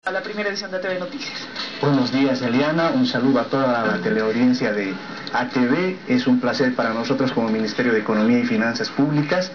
A la primera edición de ATV Noticias. Buenos días, Eliana, un saludo a toda la teleaudiencia de ATV. Es un placer para nosotros como Ministerio de Economía y Finanzas Públicas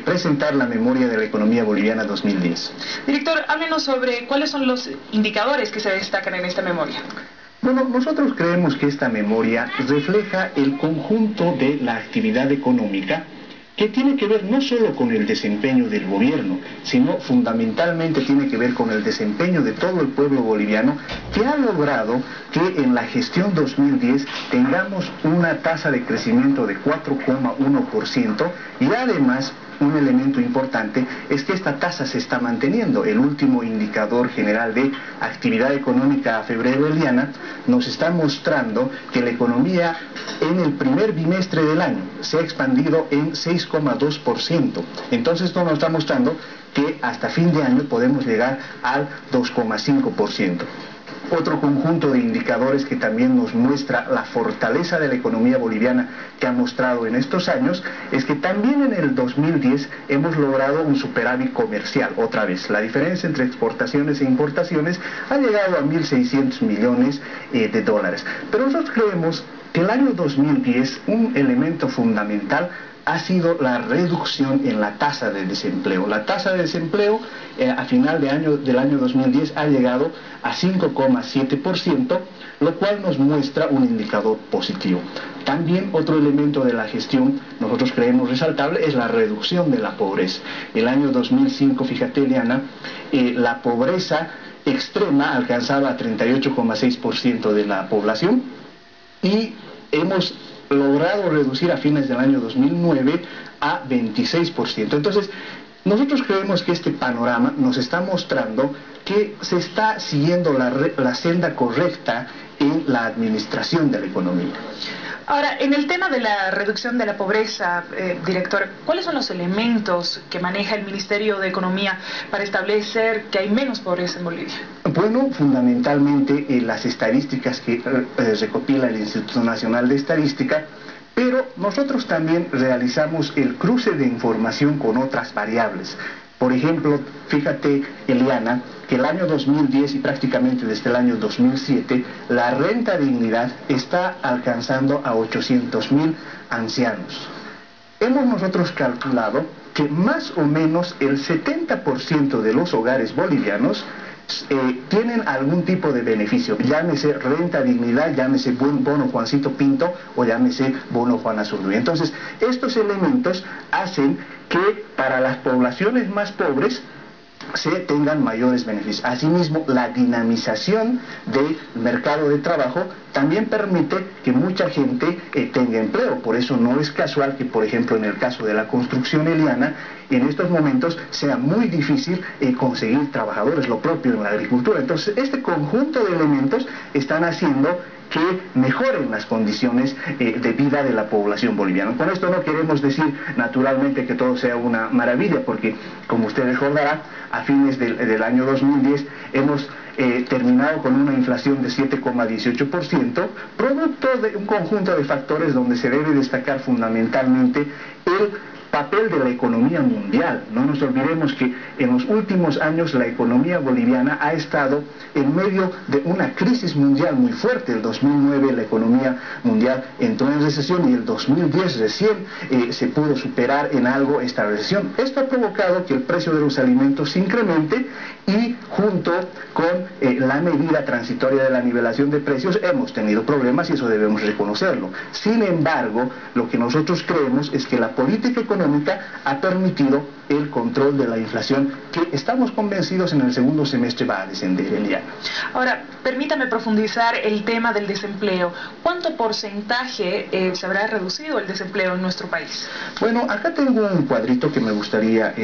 presentar la memoria de la economía boliviana 2010. Director, háblenos sobre cuáles son los indicadores que se destacan en esta memoria. Bueno, nosotros creemos que esta memoria refleja el conjunto de la actividad económica que tiene que ver no solo con el desempeño del gobierno, sino fundamentalmente tiene que ver con el desempeño de todo el pueblo boliviano, que ha logrado que en la gestión 2010 tengamos una tasa de crecimiento de 4,1% y además un elemento importante es que esta tasa se está manteniendo. El último indicador general de actividad económica a febrero, Eliana, nos está mostrando que la economía en el primer bimestre del año se ha expandido en 6,2%. Entonces esto nos está mostrando que hasta fin de año podemos llegar al 2,5%. Otro conjunto de indicadores que también nos muestra la fortaleza de la economía boliviana que ha mostrado en estos años es que también en el 2010 hemos logrado un superávit comercial. Otra vez, la diferencia entre exportaciones e importaciones ha llegado a 1.600 millones de dólares. Pero nosotros creemos que el año 2010, un elemento fundamental ha sido la reducción en la tasa de desempleo. La tasa de desempleo a final del año 2010 ha llegado a 5,7%, lo cual nos muestra un indicador positivo. También otro elemento de la gestión, nosotros creemos resaltable, es la reducción de la pobreza. El año 2005, fíjate, Eliana, la pobreza extrema alcanzaba a 38,6% de la población y hemos logrado reducir a fines del año 2009 a 26%. Entonces, nosotros creemos que este panorama nos está mostrando que se está siguiendo la senda correcta en la administración de la economía. Ahora, en el tema de la reducción de la pobreza, director, ¿cuáles son los elementos que maneja el Ministerio de Economía para establecer que hay menos pobreza en Bolivia? Bueno, fundamentalmente las estadísticas que recopila el Instituto Nacional de Estadística, pero nosotros también realizamos el cruce de información con otras variables. Por ejemplo, fíjate, Eliana, que el año 2010 y prácticamente desde el año 2007, la renta dignidad está alcanzando a 800.000 ancianos. Hemos nosotros calculado que más o menos el 70% de los hogares bolivianos tienen algún tipo de beneficio, llámese renta dignidad, llámese bono Juancito Pinto o llámese bono Juana Zurduy. Entonces, estos elementos hacen que para las poblaciones más pobres se tengan mayores beneficios. Asimismo, la dinamización del mercado de trabajo también permite que mucha gente tenga empleo. Por eso no es casual que, por ejemplo, en el caso de la construcción, Eliana, en estos momentos sea muy difícil conseguir trabajadores, lo propio en la agricultura. Entonces, este conjunto de elementos están haciendo que mejoren las condiciones de vida de la población boliviana. Con esto no queremos decir naturalmente que todo sea una maravilla, porque como usted recordará, a fines del año 2010 hemos terminado con una inflación de 7,18%, producto de un conjunto de factores donde se debe destacar fundamentalmente el papel de la economía mundial. No nos olvidemos que en los últimos años la economía boliviana ha estado en medio de una crisis mundial muy fuerte. El 2009 la economía mundial entró en recesión y el 2010 recién se pudo superar en algo esta recesión. Esto ha provocado que el precio de los alimentos se incremente y junto con la medida transitoria de la nivelación de precios hemos tenido problemas y eso debemos reconocerlo. Sin embargo, lo que nosotros creemos es que la política económica ha permitido el control de la inflación que estamos convencidos en el segundo semestre va a descender, Eliana. Ahora, permítame profundizar el tema del desempleo. ¿Cuánto porcentaje se habrá reducido el desempleo en nuestro país? Bueno, acá tengo un cuadrito que me gustaría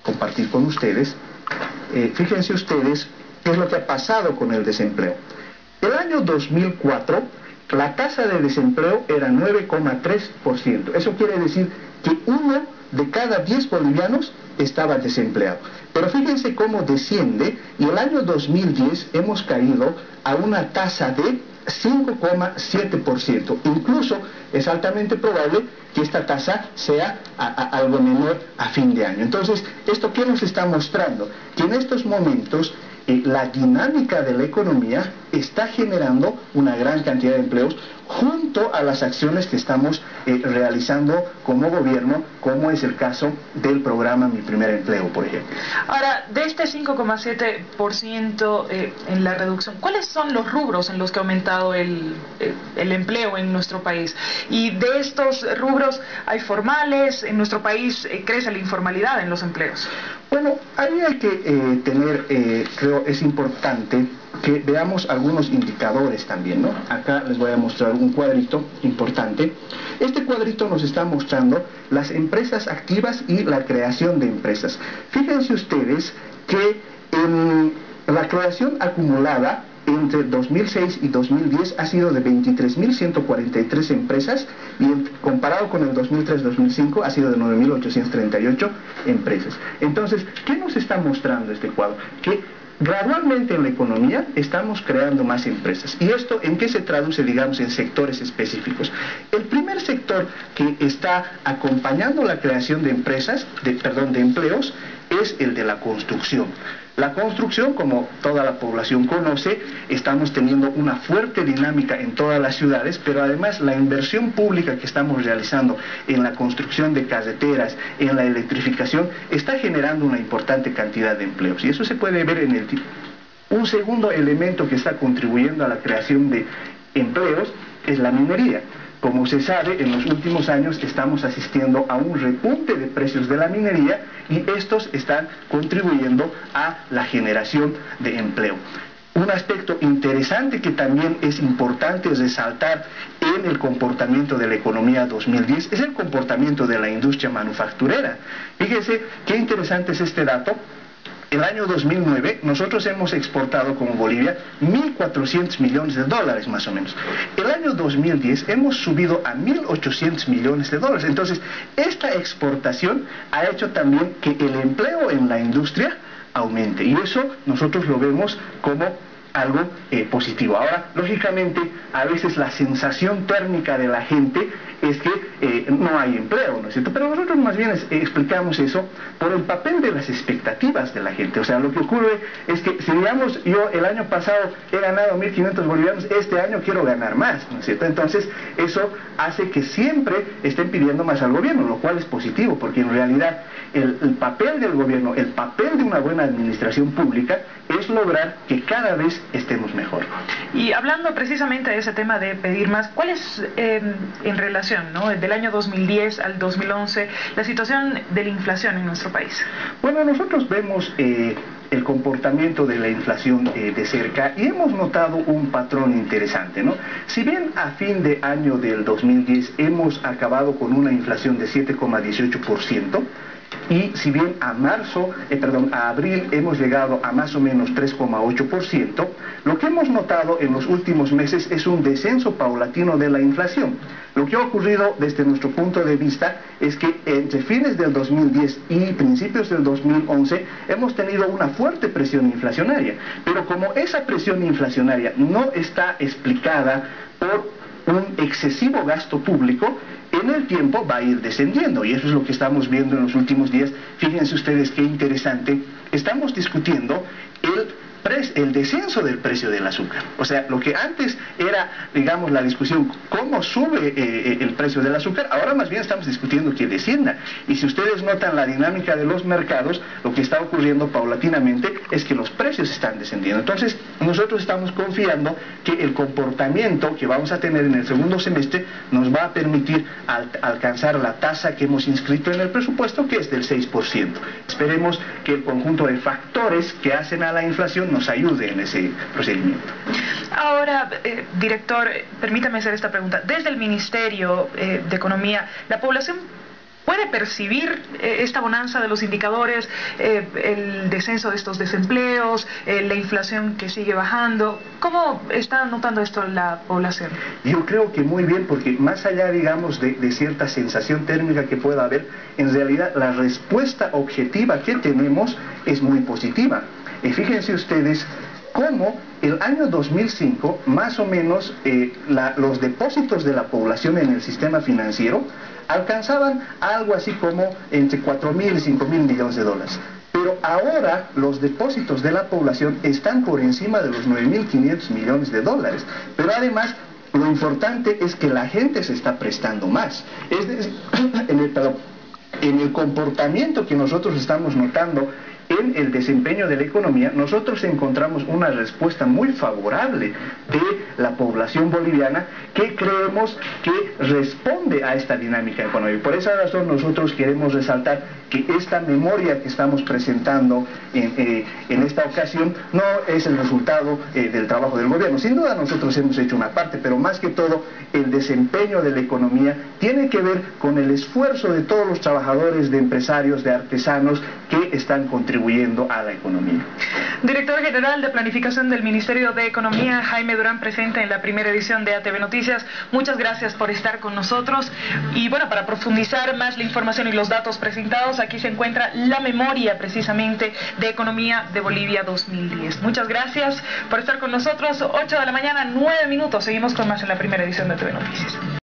compartir con ustedes. Fíjense ustedes qué es lo que ha pasado con el desempleo. El año 2004, la tasa de desempleo era 9,3%. Eso quiere decir que 1 de cada 10 bolivianos estaba desempleado. Pero fíjense cómo desciende y el año 2010 hemos caído a una tasa de 5,7%. Incluso es altamente probable que esta tasa sea algo menor a fin de año. Entonces, ¿esto qué nos está mostrando? Que en estos momentos la dinámica de la economía está generando una gran cantidad de empleos junto a las acciones que estamos realizando como gobierno, como es el caso del programa Mi Primer Empleo, por ejemplo. Ahora, de este 5,7% en la reducción, ¿cuáles son los rubros en los que ha aumentado el empleo en nuestro país? Y de estos rubros, ¿hay formales? En nuestro país crece la informalidad en los empleos. Bueno, ahí hay que tener, creo, es importante que veamos algunos indicadores también, ¿no? Acá les voy a mostrar un cuadrito importante. Este cuadrito nos está mostrando las empresas activas y la creación de empresas. Fíjense ustedes que en la creación acumulada entre 2006 y 2010 ha sido de 23.143 empresas y comparado con el 2003-2005 ha sido de 9.838 empresas. Entonces, ¿qué nos está mostrando este cuadro? Que gradualmente en la economía estamos creando más empresas. ¿Y esto en qué se traduce, digamos, en sectores específicos? El primer sector que está acompañando la creación de empresas, de empleos, es el de la construcción. La construcción, como toda la población conoce, estamos teniendo una fuerte dinámica en todas las ciudades, pero además la inversión pública que estamos realizando en la construcción de carreteras, en la electrificación, está generando una importante cantidad de empleos. Y eso se puede ver en un segundo elemento que está contribuyendo a la creación de empleos es la minería. Como se sabe, en los últimos años estamos asistiendo a un repunte de precios de la minería y estos están contribuyendo a la generación de empleo. Un aspecto interesante que también es importante resaltar en el comportamiento de la economía 2010 es el comportamiento de la industria manufacturera. Fíjense qué interesante es este dato. El año 2009 nosotros hemos exportado como Bolivia 1.400 millones de dólares más o menos. El año 2010 hemos subido a 1.800 millones de dólares. Entonces, esta exportación ha hecho también que el empleo en la industria aumente. Y eso nosotros lo vemos como algo positivo. Ahora, lógicamente, a veces la sensación térmica de la gente es que no hay empleo, ¿no es cierto? Pero nosotros más bien explicamos eso por el papel de las expectativas de la gente. O sea, lo que ocurre es que si digamos yo el año pasado he ganado 1.500 bolivianos, este año quiero ganar más, ¿no es cierto? Entonces, eso hace que siempre estén pidiendo más al gobierno, lo cual es positivo, porque en realidad el papel del gobierno, el papel de una buena administración pública es lograr que cada vez estemos mejor. Y hablando precisamente de ese tema de pedir más, ¿cuál es en relación, ¿no?, del año 2010 al 2011 la situación de la inflación en nuestro país? Bueno, nosotros vemos el comportamiento de la inflación de cerca y hemos notado un patrón interesante, ¿no? Si bien a fin de año del 2010 hemos acabado con una inflación de 7,18%, y si bien a abril hemos llegado a más o menos 3,8%, lo que hemos notado en los últimos meses es un descenso paulatino de la inflación. Lo que ha ocurrido desde nuestro punto de vista es que entre fines del 2010 y principios del 2011 hemos tenido una fuerte presión inflacionaria, pero como esa presión inflacionaria no está explicada por un excesivo gasto público, en el tiempo va a ir descendiendo, y eso es lo que estamos viendo en los últimos días. Fíjense ustedes qué interesante, estamos discutiendo el descenso del precio del azúcar. O sea, lo que antes era, digamos, la discusión cómo sube el precio del azúcar, ahora más bien estamos discutiendo que descienda. Y si ustedes notan la dinámica de los mercados, lo que está ocurriendo paulatinamente es que los precios están descendiendo. Entonces, nosotros estamos confiando que el comportamiento que vamos a tener en el segundo semestre nos va a permitir alcanzar la tasa que hemos inscrito en el presupuesto, que es del 6%. Esperemos que el conjunto de factores que hacen a la inflación nos ayude en ese procedimiento. Ahora, director, permítame hacer esta pregunta. Desde el Ministerio de Economía, ¿la población puede percibir esta bonanza de los indicadores, el descenso de estos desempleos, la inflación que sigue bajando? ¿Cómo está notando esto la población? Yo creo que muy bien, porque más allá, digamos, de cierta sensación térmica que pueda haber, en realidad la respuesta objetiva que tenemos es muy positiva. Y fíjense ustedes cómo el año 2005, más o menos, los depósitos de la población en el sistema financiero alcanzaban algo así como entre 4.000 y 5.000 millones de dólares. Pero ahora los depósitos de la población están por encima de los 9.500 millones de dólares. Pero además, lo importante es que la gente se está prestando más. Es decir, en el comportamiento que nosotros estamos notando en el desempeño de la economía, nosotros encontramos una respuesta muy favorable de la población boliviana que creemos que responde a esta dinámica económica. Por esa razón nosotros queremos resaltar que esta memoria que estamos presentando en esta ocasión no es el resultado del trabajo del gobierno. Sin duda nosotros hemos hecho una parte, pero más que todo el desempeño de la economía tiene que ver con el esfuerzo de todos los trabajadores, de empresarios, de artesanos que están contribuyendo a la economía. Director General de Planificación del Ministerio de Economía, Jaime Durán, presente en la primera edición de ATV Noticias. Muchas gracias por estar con nosotros. Y bueno, para profundizar más la información y los datos presentados, aquí se encuentra la memoria precisamente de Economía de Bolivia 2010. Muchas gracias por estar con nosotros. 8 de la mañana, 9 minutos. Seguimos con más en la primera edición de ATV Noticias.